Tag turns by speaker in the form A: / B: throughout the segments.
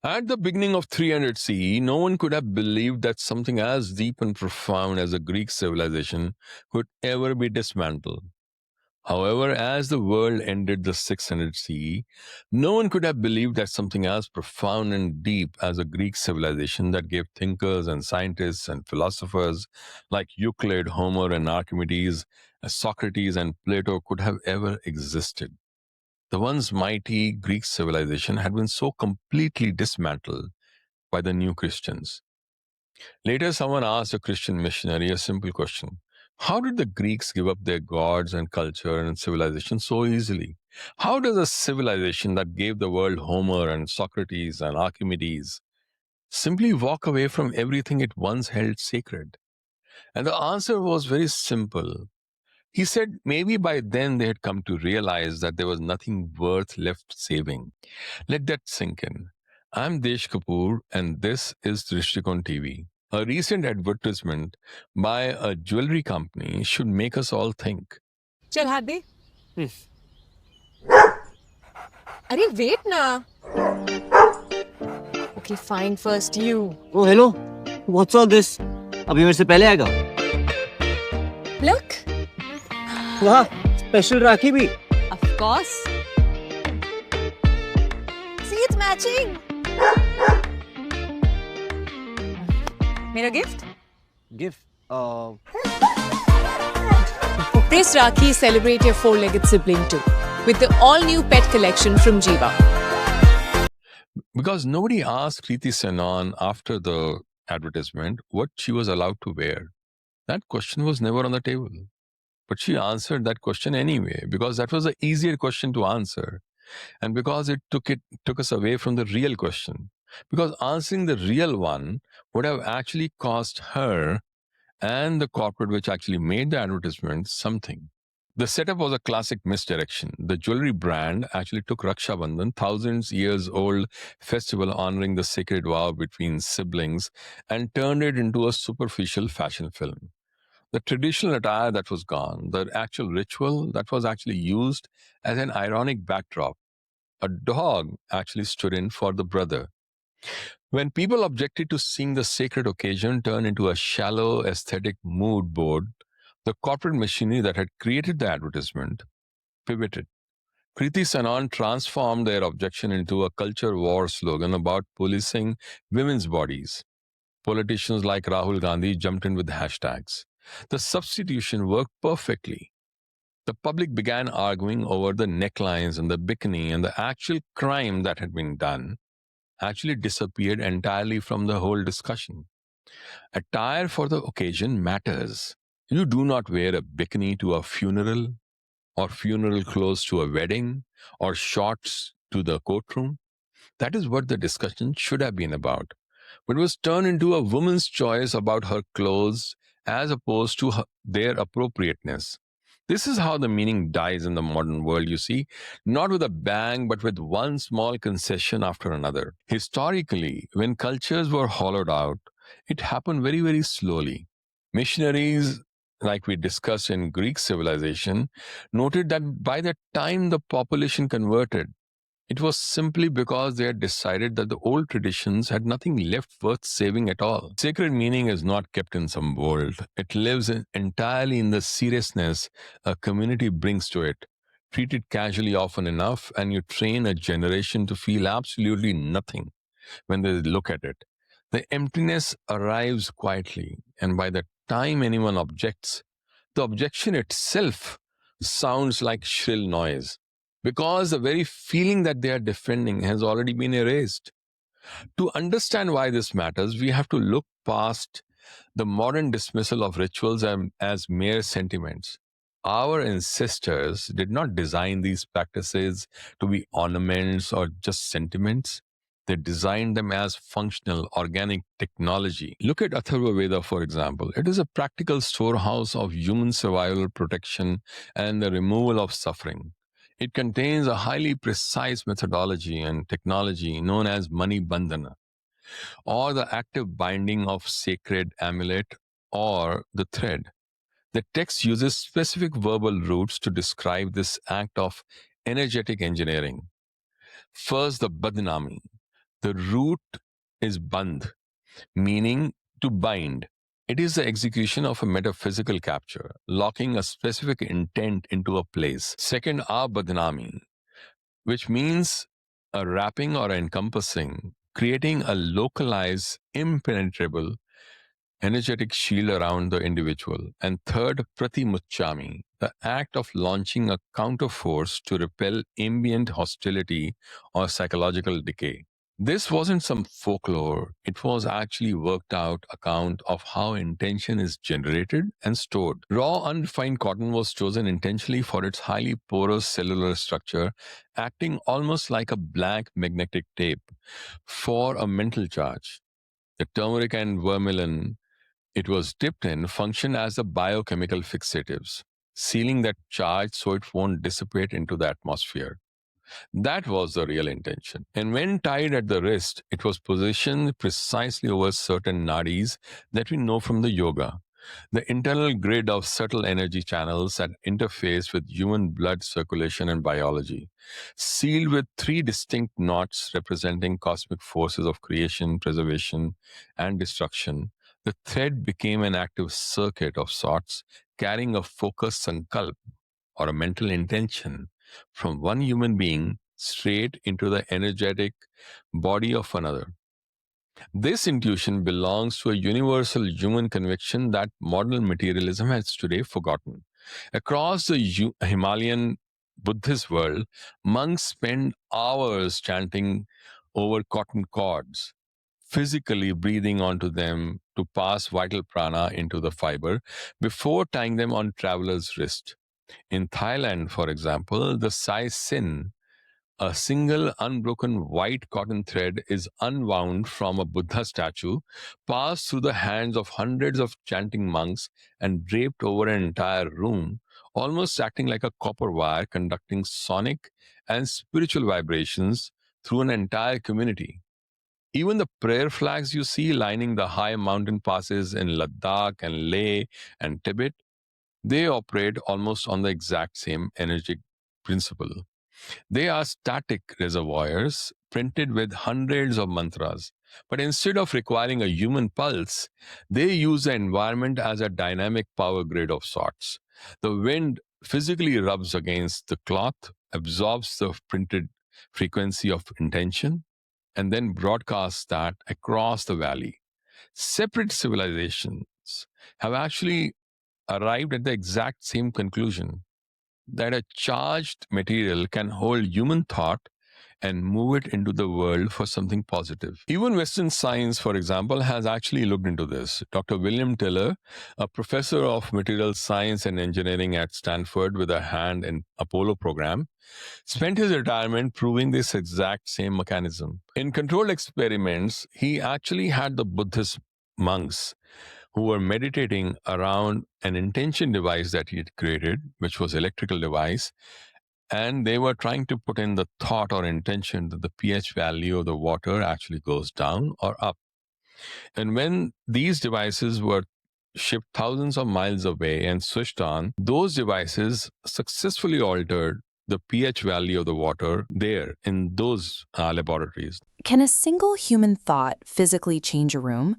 A: At the beginning of 300 CE, no one could have believed that something as deep and profound as a Greek civilization could ever be dismantled. However, as the world ended the 600 CE, no one could have believed that something as profound and deep as a Greek civilization that gave thinkers and scientists and philosophers like Euclid, Homer, and Archimedes, Socrates, and Plato could have ever existed. The once mighty Greek civilization had been so completely dismantled by the new Christians. Later, someone asked a Christian missionary a simple question: how did the Greeks give up their gods and culture and civilization so easily? How does a civilization that gave the world Homer and Socrates and Archimedes simply walk away from everything it once held sacred? And the answer was very simple. He said maybe by then they had come to realize that there was nothing worth left saving. Let that sink in. I'm Desh Kapoor, and this is Drishtikone TV. A recent advertisement by a jewelry company should make us all think.
B: चल हाथ दे। अरे wait ना। Okay, fine. First you.
C: Oh, hello. What's all this? अभी मेरे से पहले आएगा।
B: Look.
C: वाह, स्पेशल राखी भी।
B: Of course. See, it's matching. मेरा gift?
C: Gift.
B: This Rakhi celebrate your four-legged sibling too, with the all-new pet collection from GIVA.
A: Because nobody asked Kriti Sanon after the advertisement what she was allowed to wear. That question was never on the table. But she answered that question anyway, because that was the easier question to answer. And because it took us away from the real question. Because answering the real one would have actually cost her and the corporate which actually made the advertisement something. The setup was a classic misdirection. The jewelry brand actually took Raksha Bandhan, thousands years old festival honoring the sacred vow between siblings, and turned it into a superficial fashion film. The traditional attire that was gone, the actual ritual that was actually used as an ironic backdrop. A dog actually stood in for the brother. When people objected to seeing the sacred occasion turn into a shallow aesthetic mood board, the corporate machinery that had created the advertisement pivoted. Kriti Sanon transformed their objection into a culture war slogan about policing women's bodies. Politicians like Rahul Gandhi jumped in with hashtags. The substitution worked perfectly. The public began arguing over the necklines and the bikini, and the actual crime that had been done actually disappeared entirely from the whole discussion. Attire for the occasion matters. You do not wear a bikini to a funeral, or funeral clothes to a wedding, or shorts to the courtroom. That is what the discussion should have been about. But it was turned into a woman's choice about her clothes as opposed to their appropriateness. This is how the meaning dies in the modern world, you see, not with a bang, but with one small concession after another. Historically, when cultures were hollowed out, it happened very, very slowly. Missionaries, like we discussed in Greek civilization, noted that by the time the population converted, it was simply because they had decided that the old traditions had nothing left worth saving at all. Sacred meaning is not kept in some vault. It lives entirely in the seriousness a community brings to it. Treat it casually often enough, and you train a generation to feel absolutely nothing when they look at it. The emptiness arrives quietly, and by the time anyone objects, the objection itself sounds like shrill noise, because the very feeling that they are defending has already been erased. To understand why this matters, we have to look past the modern dismissal of rituals as mere sentiments. Our ancestors did not design these practices to be ornaments or just sentiments. They designed them as functional, organic technology. Look at Atharva Veda, for example. It is a practical storehouse of human survival, protection, and the removal of suffering. It contains a highly precise methodology and technology known as Mani-Bandhana, or the active binding of sacred amulet or the thread. The text uses specific verbal roots to describe this act of energetic engineering. First, the Badnami. The root is bandh, meaning to bind. It is the execution of a metaphysical capture, locking a specific intent into a place. Second, abadnami, which means a wrapping or encompassing, creating a localized, impenetrable, energetic shield around the individual. And third, pratimuchami, the act of launching a counterforce to repel ambient hostility or psychological decay. This wasn't some folklore. It was actually worked out account of how intention is generated and stored. Raw, unrefined cotton was chosen intentionally for its highly porous cellular structure, acting almost like a blank magnetic tape for a mental charge. The turmeric and vermilion it was dipped in function as the biochemical fixatives, sealing that charge so it won't dissipate into the atmosphere. That was the real intention. And when tied at the wrist, it was positioned precisely over certain nadis that we know from the yoga. The internal grid of subtle energy channels that interface with human blood circulation and biology, sealed with three distinct knots representing cosmic forces of creation, preservation, and destruction. The thread became an active circuit of sorts, carrying a focused sankalp or a mental intention from one human being straight into the energetic body of another. This intuition belongs to a universal human conviction that modern materialism has today forgotten. Across the Himalayan Buddhist world, monks spend hours chanting over cotton cords, physically breathing onto them to pass vital prana into the fiber before tying them on traveler's wrist. In Thailand, for example, the Sai Sin, a single unbroken white cotton thread, is unwound from a Buddha statue, passed through the hands of hundreds of chanting monks, and draped over an entire room, almost acting like a copper wire conducting sonic and spiritual vibrations through an entire community. Even the prayer flags you see lining the high mountain passes in Ladakh and Leh and Tibet, they operate almost on the exact same energetic principle. They are static reservoirs printed with hundreds of mantras. But instead of requiring a human pulse, they use the environment as a dynamic power grid of sorts. The wind physically rubs against the cloth, absorbs the printed frequency of intention, and then broadcasts that across the valley. Separate civilizations have actually arrived at the exact same conclusion that a charged material can hold human thought and move it into the world for something positive. Even Western science, for example, has actually looked into this. Dr. William Tiller, a professor of material science and engineering at Stanford with a hand in Apollo program, spent his retirement proving this exact same mechanism. In controlled experiments, he actually had the Buddhist monks who were meditating around an intention device that he had created, which was electrical device, and they were trying to put in the thought or intention that the pH value of the water actually goes down or up. And when these devices were shipped thousands of miles away and switched on, those devices successfully altered the pH value of the water there in those laboratories.
D: Can a single human thought physically change a room?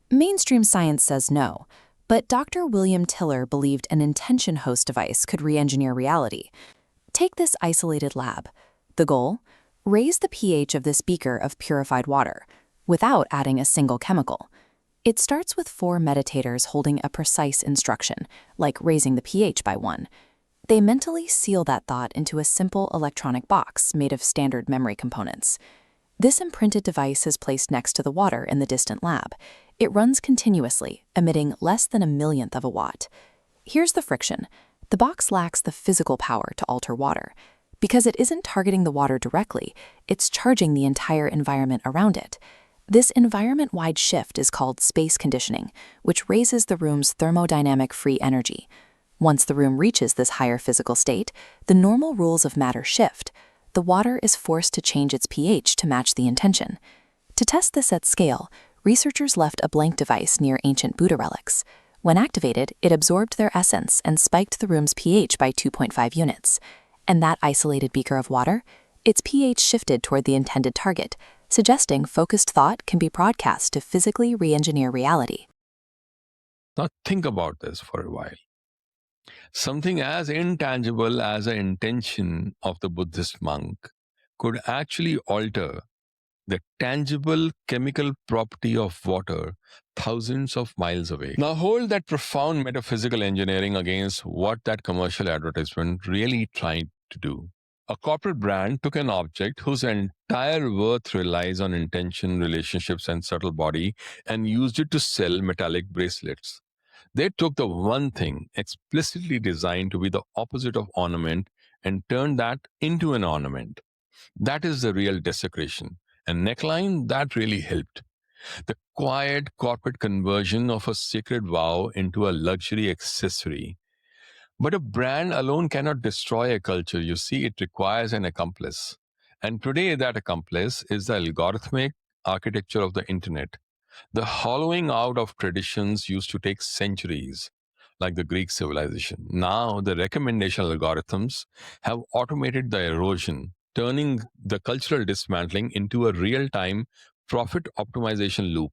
D: Mainstream science says no, but Dr. William Tiller believed an intention host device could re-engineer reality. Take this isolated lab. The goal? Raise the pH of this beaker of purified water, without adding a single chemical. It starts with 4 meditators holding a precise instruction, like raising the pH by 1. They mentally seal that thought into a simple electronic box made of standard memory components. This imprinted device is placed next to the water in the distant lab. It runs continuously, emitting less than a millionth of a watt. Here's the friction. The box lacks the physical power to alter water. Because it isn't targeting the water directly, it's charging the entire environment around it. This environment-wide shift is called space conditioning, which raises the room's thermodynamic free energy. Once the room reaches this higher physical state, the normal rules of matter shift. The water is forced to change its pH to match the intention. To test this at scale, researchers left a blank device near ancient Buddha relics. When activated, it absorbed their essence and spiked the room's pH by 2.5 units. And that isolated beaker of water? Its pH shifted toward the intended target, suggesting focused thought can be broadcast to physically re-engineer reality.
A: Now think about this for a while. Something as intangible as the intention of the Buddhist monk could actually alter the tangible chemical property of water thousands of miles away. Now hold that profound metaphysical engineering against what that commercial advertisement really tried to do. A corporate brand took an object whose entire worth relies on intention, relationships, and subtle body and used it to sell metallic bracelets. They took the one thing explicitly designed to be the opposite of ornament and turned that into an ornament. That is the real desecration. And neckline, that really helped. The quiet corporate conversion of a sacred vow into a luxury accessory. But a brand alone cannot destroy a culture. You see, it requires an accomplice. And today, that accomplice is the algorithmic architecture of the internet. The hollowing out of traditions used to take centuries, like the Greek civilization. Now, the recommendation algorithms have automated the erosion, turning the cultural dismantling into a real time profit optimization loop.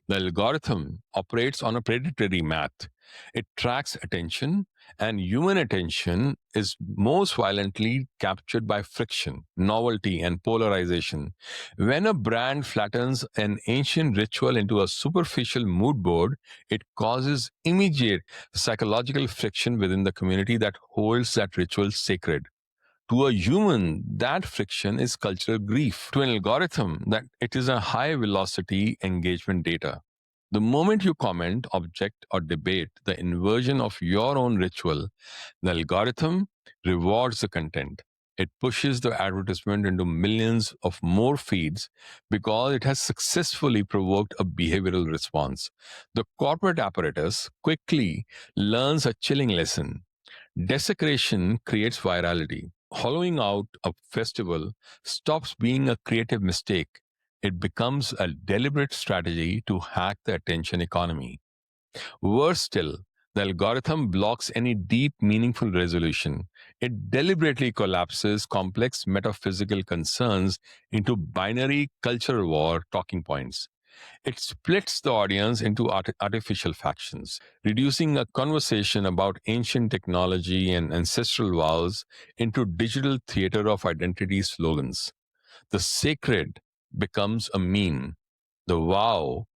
A: The algorithm operates on a predatory math. It tracks attention, and human attention is most violently captured by friction, novelty, and polarization. When a brand flattens an ancient ritual into a superficial mood board, it causes immediate psychological friction within the community that holds that ritual sacred. To a human, that friction is cultural grief. To an algorithm, that it is a high velocity engagement data. The moment you comment, object, or debate the inversion of your own ritual, the algorithm rewards the content. It pushes the advertisement into millions of more feeds because it has successfully provoked a behavioral response. The corporate apparatus quickly learns a chilling lesson. Desecration creates virality. Hollowing out a festival stops being a creative mistake. It becomes a deliberate strategy to hack the attention economy. Worse still, the algorithm blocks any deep, meaningful resolution. It deliberately collapses complex metaphysical concerns into binary cultural war talking points. It splits the audience into artificial factions, reducing a conversation about ancient technology and ancestral vows into digital theater of identity slogans. The sacred becomes a meme, the vow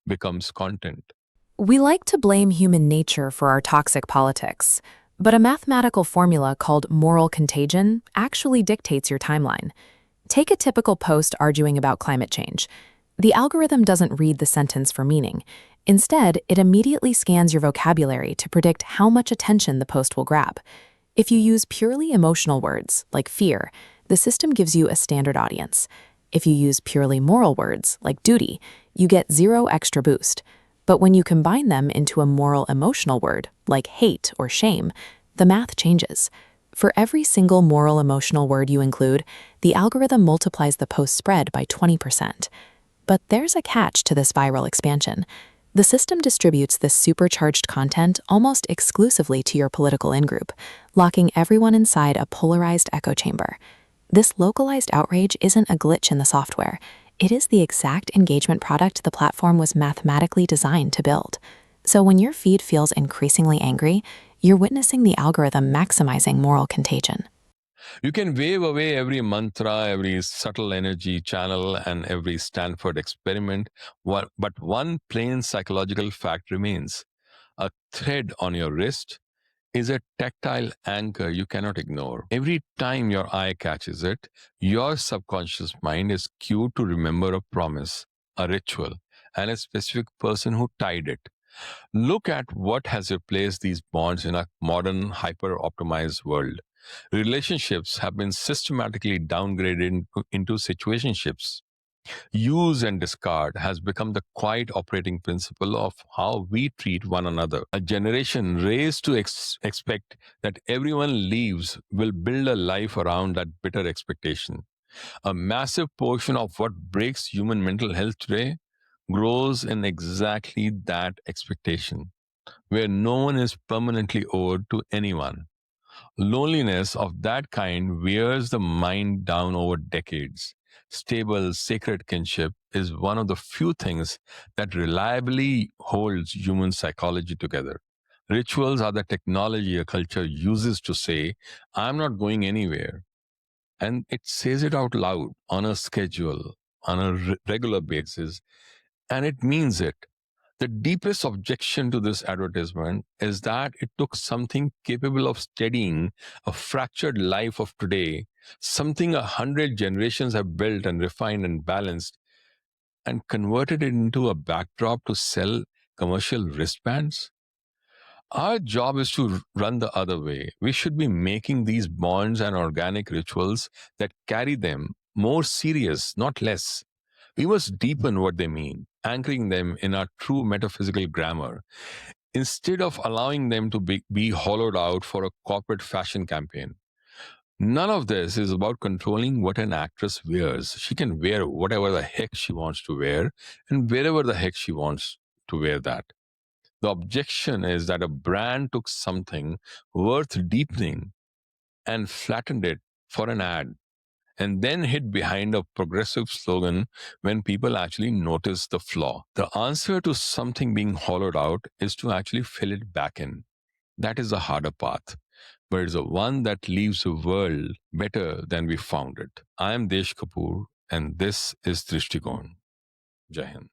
A: becomes content.
D: We like to blame human nature for our toxic politics, but a mathematical formula called moral contagion actually dictates your timeline. Take a typical post arguing about climate change. The algorithm doesn't read the sentence for meaning. Instead, it immediately scans your vocabulary to predict how much attention the post will grab. If you use purely emotional words, like fear, the system gives you a standard audience. If you use purely moral words, like duty, you get zero extra boost. But when you combine them into a moral emotional word, like hate or shame, the math changes. For every single moral emotional word you include, the algorithm multiplies the post spread by 20%. But there's a catch to this viral expansion. The system distributes this supercharged content almost exclusively to your political in-group, locking everyone inside a polarized echo chamber. This localized outrage isn't a glitch in the software. It is the exact engagement product the platform was mathematically designed to build. So when your feed feels increasingly angry, you're witnessing the algorithm maximizing moral contagion.
A: You can wave away every mantra, every subtle energy channel, and every Stanford experiment, but one plain psychological fact remains. A thread on your wrist is a tactile anchor you cannot ignore. Every time your eye catches it, your subconscious mind is cued to remember a promise, a ritual, and a specific person who tied it. Look at what has replaced these bonds in a modern, hyper optimized world. Relationships have been systematically downgraded into situationships. Use and discard has become the quiet operating principle of how we treat one another. A generation raised to expect that everyone leaves will build a life around that bitter expectation. A massive portion of what breaks human mental health today grows in exactly that expectation, where no one is permanently owed to anyone. Loneliness of that kind wears the mind down over decades. stable, sacred kinship is one of the few things that reliably holds human psychology together. Rituals are the technology a culture uses to say, I'm not going anywhere. And it says it out loud on a schedule, on a regular basis, and it means it. The deepest objection to this advertisement is that it took something capable of steadying a fractured life of today, something 100 generations have built and refined and balanced, and converted it into a backdrop to sell commercial wristbands. Our job is to run the other way. We should be making these bonds and organic rituals that carry them more serious, not less. We must deepen what they mean, anchoring them in our true metaphysical grammar, instead of allowing them to be hollowed out for a corporate fashion campaign. None of this is about controlling what an actress wears. She can wear whatever the heck she wants to wear, and wherever the heck she wants to wear that. The objection is that a brand took something worth deepening and flattened it for an ad, and then hid behind a progressive slogan when people actually notice the flaw. The answer to something being hollowed out is to actually fill it back in. That is the harder path, but it's the one that leaves the world better than we found it. I am Desh Kapoor, and this is Drishtikone. Jai Hind.